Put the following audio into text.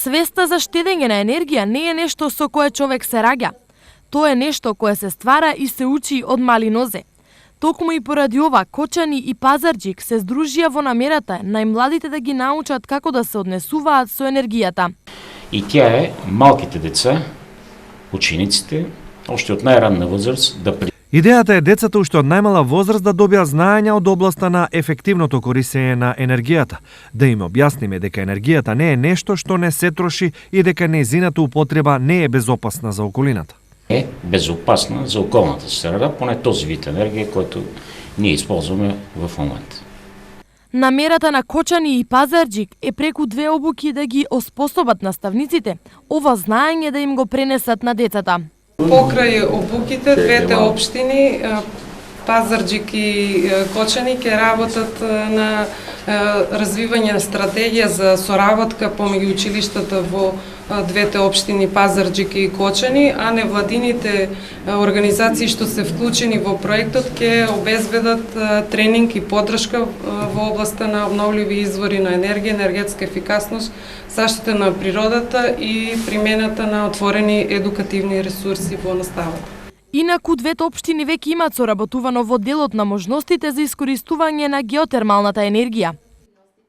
Свеста за штедење на енергија не е нешто со кое човек се раѓа. Тоа е нешто кое се ствара и се учи од мали нозе. Токму и поради ова, Кочани и Пазарџик се здружија во намерата најмладите да ги научат како да се однесуваат со енергијата. И тя е малките деца, учениците, още од најранна возраст да Идејата е децата уште од најмала возраст да добијат знаења од областа на ефективното користење на енергијата, да им објасниме дека енергијата не е нешто што не се троши и дека нејзината употреба не е безопасна за околината. Е безопасна за околната среда, поне този вид енергија којто ние исползваме во момент. Намерата на Кочани и Пазарџик е преку 2 обуки да ги оспособат наставниците ова знаење да им го пренесат на децата. Покрај обуките, двете општини, Пазарџик и Кочани, ќе работат на развивање на стратегија за соработка помеѓу училиштата во двете општини Пазарџик и Кочани, а невладините организации што се вклучени во проектот ќе обезбедат тренинг и поддршка во областа на обновливи извори на енергија, енергетска ефикасност, заштита на природата и примената на отворени едукативни ресурси во наставата. Инаку двете општини веќе имаат соработувано во делот на можностите за искористување на геотермалната енергија.